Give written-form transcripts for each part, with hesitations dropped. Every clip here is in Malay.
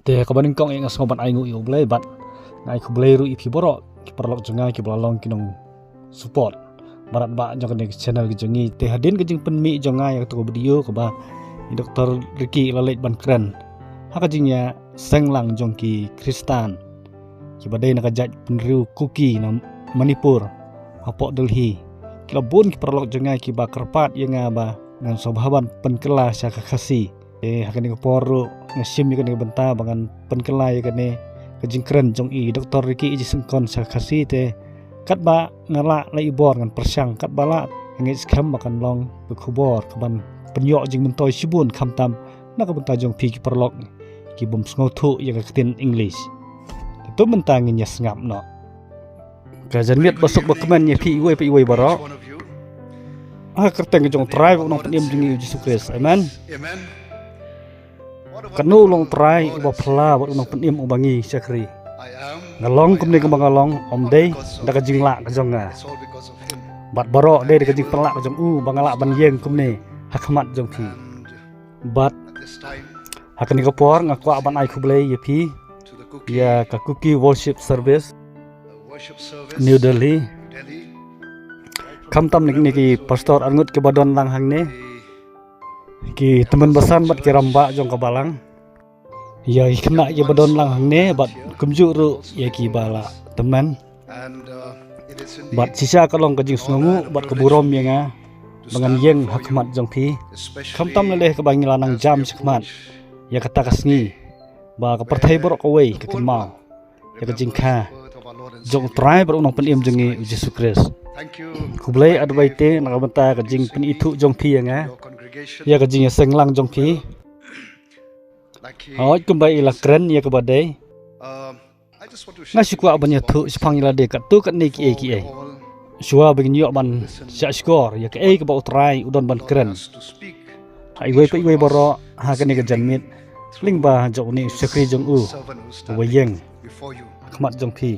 Te kabaning kong ingas ngoban ay ngu iublay bat ngai ku bleru ipi borok ki perlok jengai ki belalong kinong support barat ba jong ke channel ki jengi te hadin ke jeng penmi jongai ya tu video ke ba Dr. Ricky lalet ban keren ha ka jingnya senglang jong ki Kristan ki badai nak jaj penriu kuki na Manipur apok Delhi ki labun ki perlok jengai ki ba kerpat yang ba ngan sobhaban penkela sya kasih hakani ko poru ngasim kan benta bangan penkelai kan kejing keren jong i Dr. Ricky iji sengkon sa kasih te kat ba ngala lai bor ngan persyang kat bala ngis kham makan long bekubor kaban penyok jing mentoi sibun kham tam nak benta jong pi ki perlok ki bom sngotu ya ka ketin English itu mentangin ya sengap no kajan miat basuk bakman ya pi iwe barok kerteng jong try nong penim jing Yesus Kristus amen kanu long try uba pela wat nong penim ubangi syakri ngalong kumni kembang ngalong om day dak jing la ka jong bat barok day dak jing pelak ka jong bangala ban yeng kumni hakmat jong pi bat hakani ko por ngakwa ban ai kublay ye pi ya ka cookie worship service New Delhi kam tam niki pastor angut ke badon lang hang ne ki teman besan bat ki ramba jong ka balang ya kena ye badon lang hang ne bat kumju ru ya ki bala teman bat sisa kalong ka jing sngu bat keburom ya nga bangan yeng hakmat jong pi kam tam le ka bangi lanang jam sakmat ya kata kasngi ba ka perthai borok away ka kimau ya ka jing kha jong try ber unong penim jengi Yesus Kristus kublay adwaite nakabenta ka jing pen itu jong pi nga ya ka jing senglang jong pi hoi kumbay ila keren ya ka badai ngasikwa banya thu sipang ila de ka tu ka ni ki e suwa begin yo ban sya skor ya ka e ka ba utrai udon ban keren ai we pe we boro ha ka ni ka janmit ling ba jong ni sekri jong wayeng khmat jong pi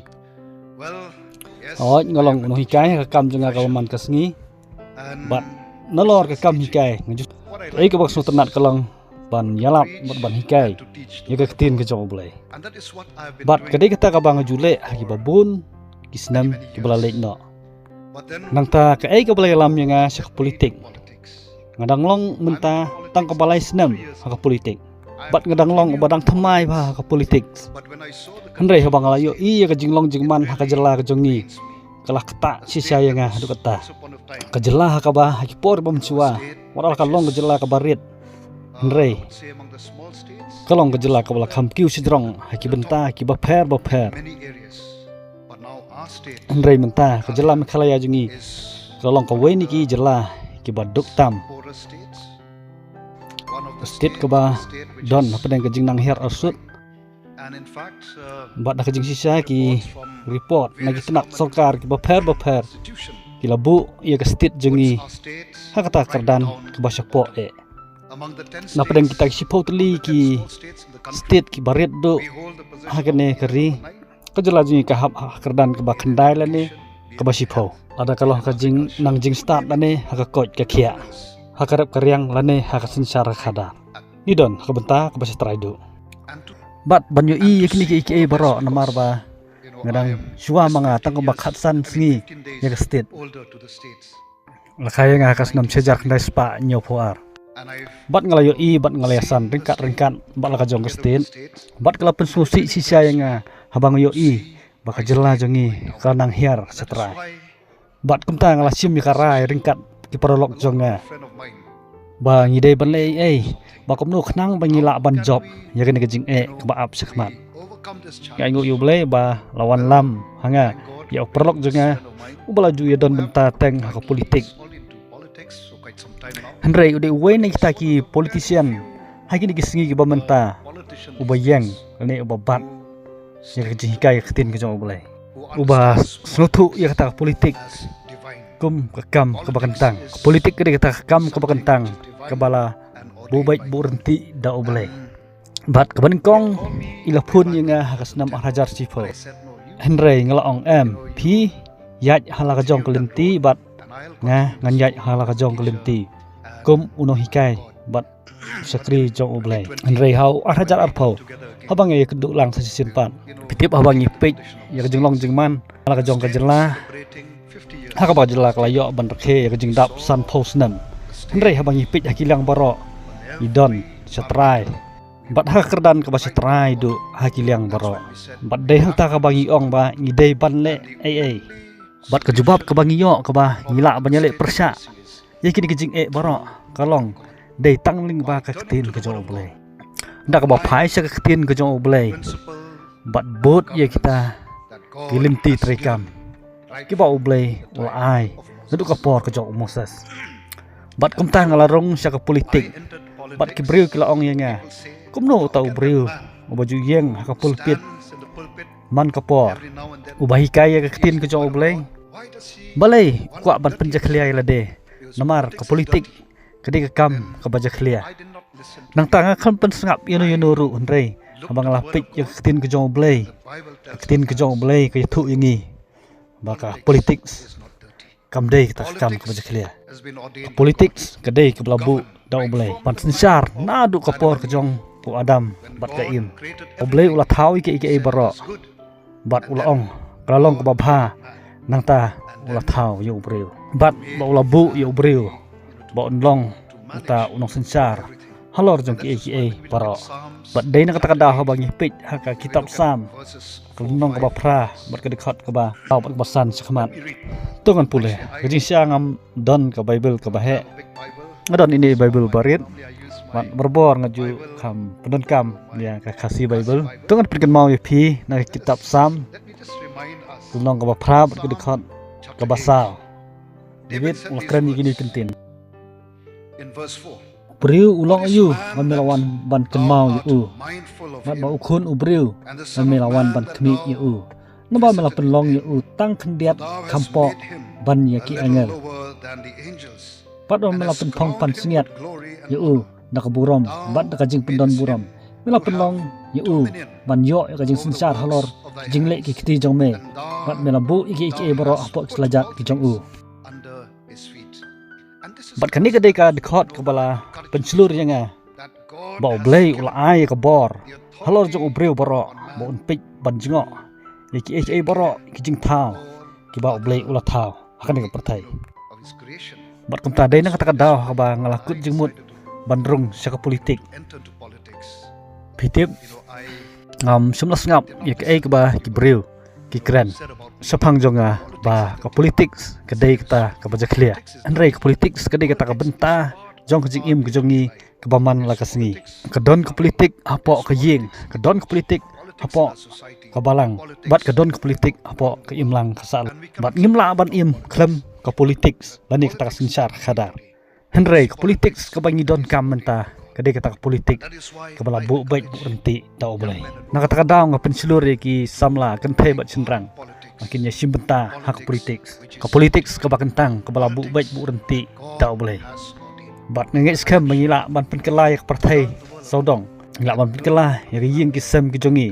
ngalong no hikai ka kam jong ka man kasngi bat nalor ka kam hikai ngajut ai ka bak su tenat kalong ban yalap ban hikai ya ka ketin ka jong bulai bat kadai kata ka bang jule hagi babun kisnam ki balalek no nang ta ka ai ka balai lam yang syak politik ngadang long menta tang ka balai snam ka politik bat ngadang long badang thamai ba ka politik henrei habang layo iya ka jinglong jingman ha ka jela ka jongi kalah kata sisa yang adu kata ka jela ka ba ha ki por bom chua waral ka long ka jela ka barit henrei kalong ka jela ka bala kham kiu sidrong ha ki benta ki ba pher henrei menta ka jela me khalaya jongi kalong ka we ni ki jela ki ba duk tam state ka ba don apa deng ka jing nang her asut bat nak jing sisa ki report nagi tenak sarkar ki baper ki labu ia ka state jengi ha kata kardan ke basyapo na padang kita sipau teli ki state ki baret do ha kene keri ka jela jengi ka hab kardan ke bakandai la ne ke basipau ada kalau ka jing nang jing start la ne ha ka kot ka khia ha karap karyang la ne ha ka sinsara khada idon ka benta ka basatraido bat banyo i yakini ki baro namar ba ngadang suwa mga tang bakhat san singi ya state la khaya nga kas nam sejar kandai spa nyopoar bat ngalayo i bat ngalayasan ringkat bat la ka jong state bat kala pensusi sisa yang habang yo i baka jela jongi kanang hiar setra bat kumta ngalasim mi karai ringkat ki parolok jonga ba ngidei banlei bakom nu khnang bangila ban job ya kan kejing ke baap sakmat ya ingu yu blei ba lawan lam hanga ya perlok juga ubala ju ya don benta teng ha politik henrei ude we ne kita ki politician ha ki singi ki bamenta ubayang ne ubabat ya kejing hikai ketin ke jong blei uba snutu ya kata politik kum kekam kebakentang politik ke kata kekam kebakentang kebala bu baik bu renti da oblay bat kebankong ila pun yang hakasnam hajar sifo henrei ngalaong p yat hala ka jong kelenti bat nga ngan yat hala ka jong kelenti kum uno hikai bat sakri jong ublay anrei hau arajar arpau habang ye keduk lang sa simpan pitip habang ipik ya kejeng long jeng man ala kejong kejela ha ka ba jela kelayo ban rekhe ya kejeng dap san posnem anrei habang ipik hakilang baro idon setrai bat ha kerdan ka ba setrai du hakilang baro bat dei hang ta ka bangi ong ba ngidei ban le ai bat kejubab ka bangi yo ka ba ngila banyale persya ye kini kejing baro kalong dei tangling ba ka ketin ke jong ublay ndak ba phai sa ka ketin ke jong ublay bat bot ye kita gilimti trekam ki ba ublay ul ai ndu ka por ke jong Moses bat kumta ngalarong sa ka politik bat ki breu ki laong yenga kumno ta breu baju yeng ka pulpit man ka por ubahi kaya ka ketin ke jong ublay balai kwa ban penjakliai lade namar ke politik kedi ke kam ke baja khlia nang tanga kan pen sengap yono ru unrei abang lapik ye ketin ke jong blay ke thu ingi baka politik kam dei ta kam ke baja khlia politik kedai ke belabu dau blay pan sensar na du kapor ke jong ku adam bat ka im oblay ula thau ike baro bat ula ong kalong ke babha nang ta ula thau yo breu bat ba ula bu yo breu ba onlong ta unong sensar halor jong ki paro bat dei na kata kada ha bang ipik ha ka kitab sam kulnong ka ba pra bat ka dikhat ka ba tau bat basan sakmat tongan pule gajing siangam don ka bible ka ba he ngadon ini bible barit bat berbor ngaju kam pendon kam ya ka kasih bible tongan perken mau pi na kitab sam kulnong ka ba pra bat ka dikhat ka basal David ulakran gini kentin in verse 4 Briu ulong ayu melawan ban kemau yu ngat ba ukun ubriu melawan ban kemi yu naba mela penlong yu tang kendiat kampo ban yaki angel pat mela penpong pan sengiat yu nak burom bat nak jing pendon burom mela penlong yu ban yo kajing sensar halor jing lek ki kiti jong me bat mela bu iki baro apok selajat ki jong u bat kani kadai ka dekhot kepala pencelur yang ba blay ula ai ka bor halor jong ubreu baro ba unpik ban jingok yaki baro ki jing thau ki ba blay ula thau akan ka pertai bat kumta dai na kata daw ka ba ngalakut jengmut bandrung sa ka politik pitip sumlas ngap yaki ka ba ki breu ki kren sapang jonga ba ka politik kedai kita ka baja khlia anrei ka politik kedai kita ka benta jong ka jing ka jongi ka baman la ka sengi ka don ka politik apo ka ying ka don ka politik apo ka balang bat ka don ka politik apo ka imlang ka sal bat ngimla ban im klem ka politik lani kita ka sensar khadar anrei ka politik ka bangi don kam menta kedai kita ka politik ka bala bu baik bu renti tau boleh nak kata daw nga pensilur ki samla kan thai bat chenrang makin ya simbenta hak politik ka bakentang ka bala bu baik bu renti tau boleh bat ngek skam mengila ban penkelai ka partai saudong ngila ban penkelah ya ying ki sem ki jongi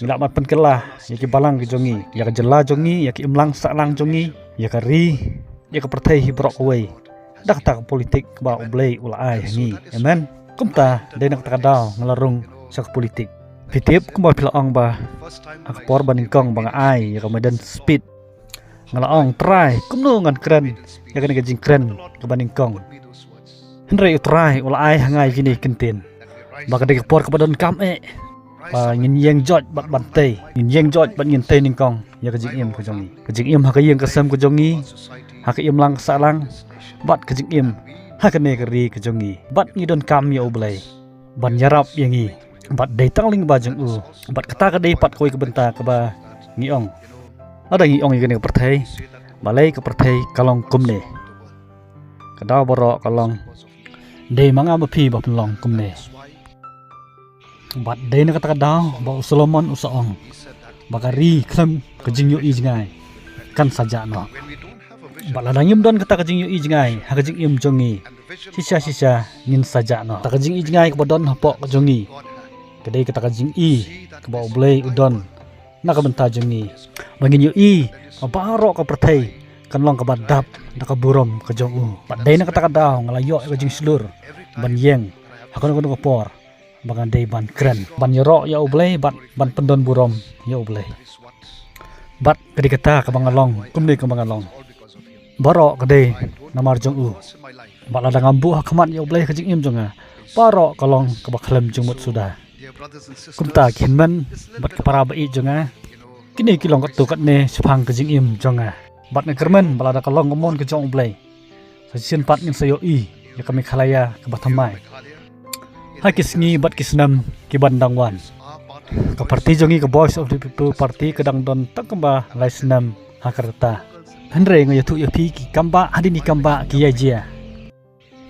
ngila ban penkelah ya ki balang ki jongi ya ka jela jongi ya ki imlang saklang jongi ya ka ri ya ka partai hibrok away dak tak politik ka ba ublay ulai ngi amen kumta dai nak takadaw ngalarung sa politik pitip kumba pilaong ba akpor baningkong bang ai ya kemudian speed ngalaong try kumno ngan keren ya kan gajing keren ke baningkong henry try ula ai hangai gini kentin baka de akpor ke badon kam pa ngin yeng jot bat bantei ngin yeng jot bat ngin tei ningkong ya gajing im ke jongi gajing im ha ka yeng kesem ke jongi ha ka im lang salang bat gajing im hakane keri ke jongi bat ngidon kam ya ublay ban yarap yangi bat dai tangling ba jeng u bat kata ka dai pat koi ke benta ke ba ngiong ada ngiong ngene ke perthai balai ke perthai kalong kumne kadaw boro kalong dai manga mapi ba pelong kumne bat dai na kata kadaw ba Solomon usaong bakari klem ke jing yu i jingai kan saja no balada ngim don kata kajing yu i jingai ha kajing im jongi sisa ngin saja no ta kajing i jingai ke bodon hapo ke jongi kedai kata kajing i ke ba blay udon na ka benta jongi bangin yu i baro ka perthai kan long ka badap naka burom ka jong bat dai na kata daw ngalayo ka jing slur ban yeng hakon ko por bangan dai ban kren ban yoro ya ublay ban pendon burom ya ublay bat kadi kata ka bangalong kumni ka bangalong baro kade namar jong bat ada ngambu hakmat ya ublay ka jing im jonga baro kalong ka bakhlem jung mut sudah kumta kinman bat ka para bai jonga kini kilong ka tukat ne sepang ka jing im jonga bat na kermen balada kalong ngomon ke jong ublay sasin pat ngin sayo ya kami khalaya ke batamai hakisngi bat kisnam ki bandangwan ka parti jongi ke voice of the people parti kedang don tak kemba laisnam hakarta henre ngo yatu yapi ki kamba hadini kamba ki yajia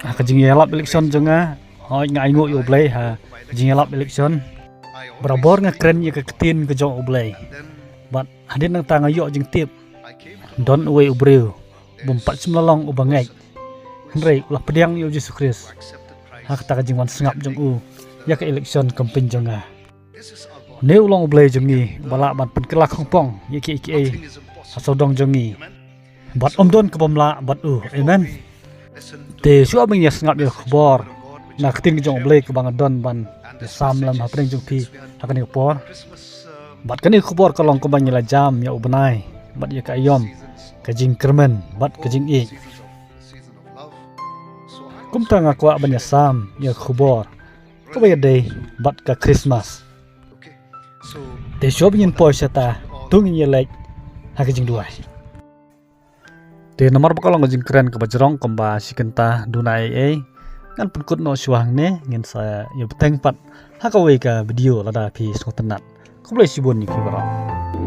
ka jing yalap election jonga hoi ngai ngo ublay ha jing yalap election berabor nga kren ya ke ketin ke jong ublay bat hadin nang tanga yo jing tip don uwe ubreu bompat semlolong ubangai henry ulah pedang yo Yesus Kristus hak ta kajingwan sengap jong ya ke election campaign jonga ne ulong ublei jongi bala ban penkelak hongpong ya ki asodong jongi bat omdon ke bomla bat amen te su abing ya sengap yo khbor na keting jong ublei ke bangadon ban sam lam hapring jong pi hakani khbor bat kani khbor kalong ko banyela jam ya ubenai bat ya ka ayom kajing kermen bat kajing kum tanga kwa banya sam ya khubor ko ya day bat ka Christmas te shob yin poisata tung yin like ha kajing duai te nomor bakalong kajing keren ka bajrong komba sikenta dunai kan punkut no suang ne ngin saya ya beteng pat ha ka we ka video lada pi skotenat ko boleh sibun ni ki barang